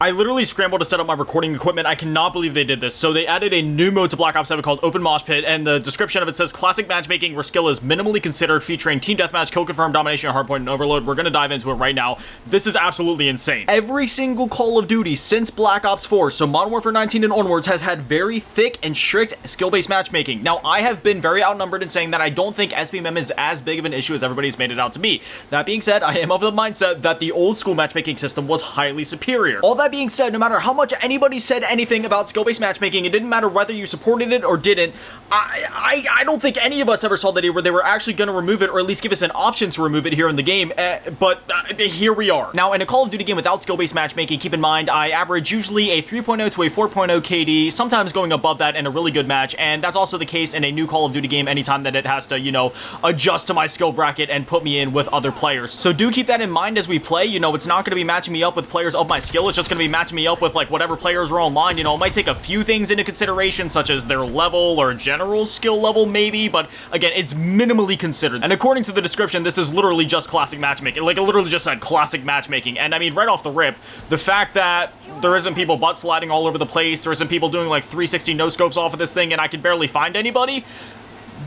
I literally scrambled to set up my recording equipment. I cannot believe they did this. So they added a new mode to Black Ops 7 called Open Mosh Pit, and the description of it says classic matchmaking where skill is minimally considered, featuring team deathmatch, kill confirm, domination, hardpoint, and overload. We're gonna dive into it right now. This is absolutely insane. Every single Call of Duty since Black Ops 4, so Modern Warfare 19 and onwards, has had very thick and strict skill-based matchmaking. Now, I have been very outnumbered in saying that I don't think Sbmm is as big of an issue as everybody's made it out to be. That being said, I am of the mindset that the old school matchmaking system was highly superior. All that being said, no matter how much anybody said anything about skill-based matchmaking, it didn't matter whether you supported it or didn't. I don't think any of us ever saw the day where they were actually going to remove it, or at least give us an option to remove it here in the game, but here we are. Now, in a Call of Duty game without skill-based matchmaking, keep in mind, I average usually a 3.0 to a 4.0 KD, sometimes going above that in a really good match, and that's also the case in a new Call of Duty game anytime that it has to, you know, adjust to my skill bracket and put me in with other players. So do keep that in mind as we play. You know, it's not going to be matching me up with players of my skill, it's just going to be matching me up with like whatever players are online. You know, it might take a few things into consideration, such as their level or general skill level maybe, but again, it's minimally considered. And according to the description, this is literally just classic matchmaking. Like, it literally just said classic matchmaking. And I mean, right off the rip, the fact that there isn't people butt sliding all over the place, there isn't people doing like 360 no scopes off of this thing, and I can barely find anybody.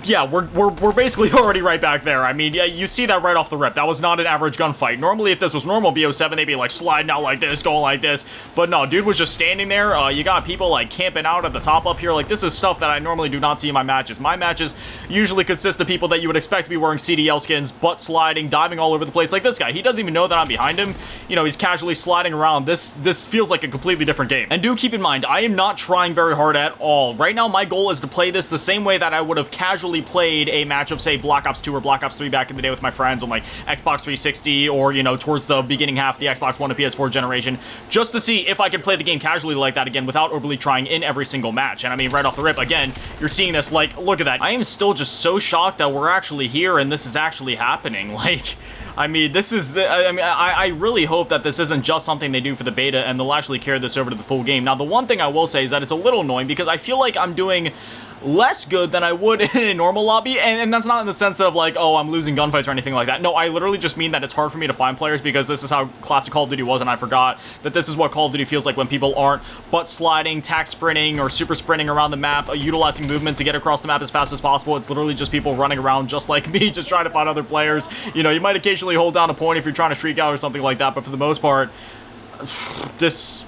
Yeah, we're basically already right back there. I mean, yeah, you see that right off the rip. That was not an average gunfight. Normally, if this was normal BO7, they'd be like sliding out like this, going like this. But no, dude was just standing there. You got people like camping out at the top up here. Like, this is stuff that I normally do not see in my matches. My matches usually consist of people that you would expect to be wearing CDL skins, butt sliding, diving all over the place. Like this guy, he doesn't even know that I'm behind him. You know, he's casually sliding around. This feels like a completely different game. And do keep in mind, I am not trying very hard at all. Right now, my goal is to play this the same way that I would have casually played a match of, say, Black Ops 2 or Black Ops 3 back in the day with my friends on, like, Xbox 360 or, you know, towards the beginning half of the Xbox One to PS4 generation, just to see if I could play the game casually like that again without overly trying in every single match. And I mean, right off the rip, again, you're seeing this, like, look at that. I am still just so shocked that we're actually here and this is actually happening. Like, I mean, this is, I really hope that this isn't just something they do for the beta and they'll actually carry this over to the full game. Now, the one thing I will say is that it's a little annoying because I feel like I'm doing less good than I would in a normal lobby, and that's not in the sense of like, oh, I'm losing gunfights or anything like that. No, I literally just mean that it's hard for me to find players because this is how classic Call of Duty was, and I forgot that this is what Call of Duty feels like when people aren't butt sliding, tack sprinting, or super sprinting around the map, utilizing movement to get across the map as fast as possible. It's literally just people running around just like me, just trying to find other players. You know, you might occasionally hold down a point if you're trying to streak out or something like that, but for the most part, this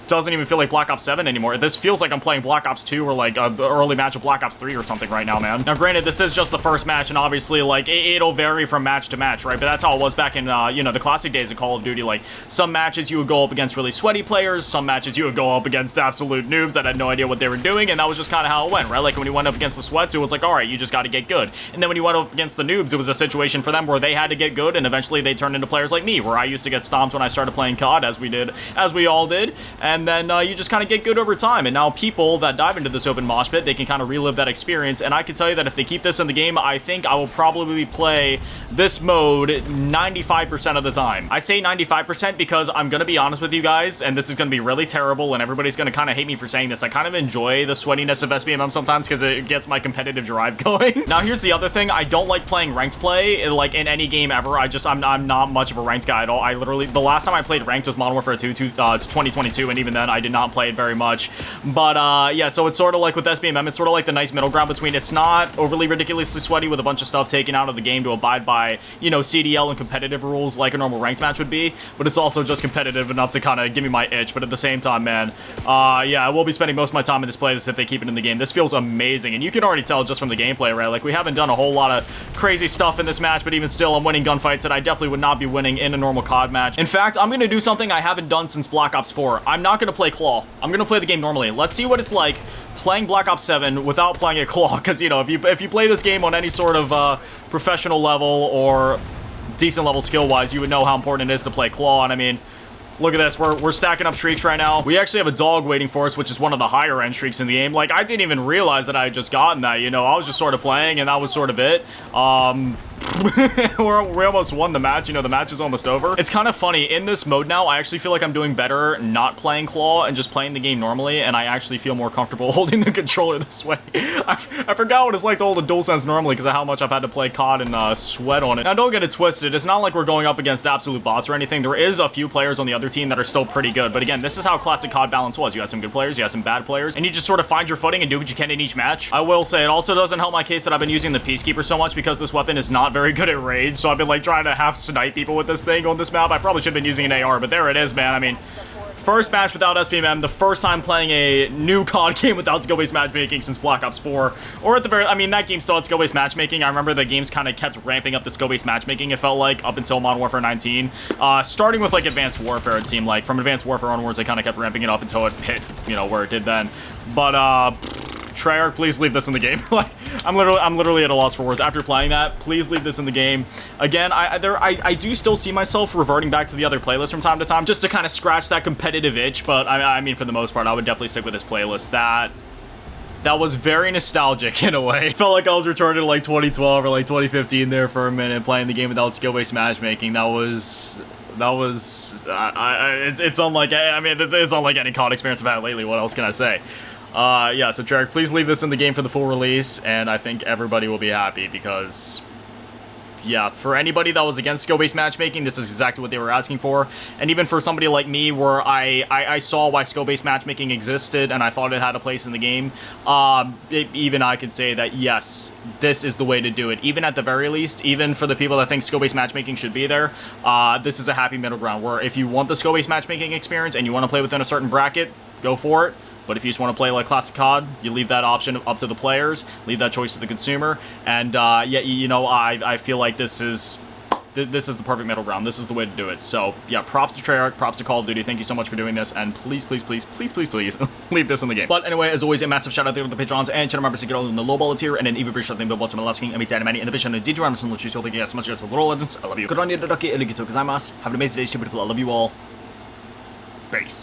doesn't even feel like Black Ops 7 anymore. This feels like I'm playing Black Ops 2 or like an early match of Black Ops 3 or something right now, man. Now, granted, this is just the first match, and obviously, like, it'll vary from match to match, right? But that's how it was back in, you know, the classic days of Call of Duty. Like, some matches you would go up against really sweaty players, some matches you would go up against absolute noobs that had no idea what they were doing, and that was just kind of how it went, right? Like, when you went up against the sweats, it was like, all right, you just got to get good. And then when you went up against the noobs, it was a situation for them where they had to get good, and eventually they turned into players like me, where I used to get stomped when I started playing COD, as we all did, and then you just kind of get good over time. And now people that dive into this open mosh pit, they can kind of relive that experience. And I can tell you that if they keep this in the game, I think I will probably play this mode 95% of the time. I say 95% because I'm going to be honest with you guys, and this is going to be really terrible, and everybody's going to kind of hate me for saying this. I kind of enjoy the sweatiness of Sbmm sometimes because it gets my competitive drive going. Now, here's the other thing. I don't like playing ranked play, like, in any game ever. I'm not much of a ranked guy at all. I literally, the last time I played ranked was Modern Warfare 2 2022, and even then, I did not play it very much. But yeah, so it's sort of like with Sbmm, it's sort of like the nice middle ground between it's not overly ridiculously sweaty with a bunch of stuff taken out of the game to abide by, you know, CDL and competitive rules like a normal ranked match would be, but it's also just competitive enough to kind of give me my itch. But at the same time, man, yeah, I will be spending most of my time in this playlist if they keep it in the game. This feels amazing, and you can already tell just from the gameplay, right? Like, we haven't done a whole lot of crazy stuff in this match, but even still, I'm winning gunfights that I definitely would not be winning in a normal COD match. In fact, I'm going to do something I haven't done since Black Ops 4. I'm not going to play Claw. I'm going to play the game normally. Let's see what it's like playing Black Ops 7 without playing a Claw, because, you know, if you play this game on any sort of professional level or decent level skill-wise, you would know how important it is to play Claw. And I mean, look at this. We're stacking up streaks right now. We actually have a dog waiting for us, which is one of the higher end streaks in the game. Like, I didn't even realize that I had just gotten that, you know. I was just sort of playing, and that was sort of it. we almost won the match. You know, the match is almost over. It's kind of funny. In this mode now, I actually feel like I'm doing better not playing Claw and just playing the game normally, and I actually feel more comfortable holding the controller this way. I forgot what it's like to hold a DualSense normally because of how much I've had to play COD and sweat on it. Now, don't get it twisted. It's not like we're going up against absolute bots or anything. There is a few players on the other team that are still pretty good, but again, this is how classic COD balance was. You had some good players, you had some bad players, and you just sort of find your footing and do what you can in each match. I will say, it also doesn't help my case that I've been using the Peacekeeper so much because this weapon is not very good at rage, so I've been like trying to half snipe people with this thing on this map. I probably should have been using an AR, but there it is, man. I mean, first match without Sbmm, the first time playing a new COD game without skill-based matchmaking since Black Ops 4. Or at the very, I mean, that game still had skill-based matchmaking. I remember the games kind of kept ramping up the skill-based matchmaking, it felt like, up until Modern Warfare 19. Starting with, like, Advanced Warfare, it seemed like. From Advanced Warfare onwards, they kind of kept ramping it up until it hit, you know, where it did then. But, Treyarch, please leave this in the game. Like, I'm literally at a loss for words after playing that. Please leave this in the game. Again, I do still see myself reverting back to the other playlist from time to time, just to kind of scratch that competitive itch. But I mean, for the most part, I would definitely stick with this playlist. That was very nostalgic in a way. Felt like I was returning to like 2012 or like 2015 there for a minute, playing the game without skill-based matchmaking. It's unlike, I mean, it's unlike any COD experience I've had lately. What else can I say? Yeah, so Treyarch, please leave this in the game for the full release, and I think everybody will be happy because, yeah, for anybody that was against skill-based matchmaking, this is exactly what they were asking for. And even for somebody like me, where I saw why skill-based matchmaking existed, and I thought it had a place in the game, even I could say that, yes, this is the way to do it. Even at the very least, even for the people that think skill-based matchmaking should be there, this is a happy middle ground, where if you want the skill-based matchmaking experience and you want to play within a certain bracket, go for it. But if you just want to play like classic COD, you leave that option up to the players, leave that choice to the consumer, and yeah, you know, I feel like this is the perfect middle ground. This is the way to do it. So yeah, props to Treyarch, props to Call of Duty. Thank you so much for doing this, and please, please, please, please, please, please, leave this in the game. But anyway, as always, a massive shout out there to the patrons and channel members to get all in the low ball tier, and an even bigger shout out to the bottom of and meet Many and the vision. Did you understand what you so thank you guys so much to the little legends? I love you. Good on you, Dodaki, and have an amazing day, stupid. I love you all. Peace.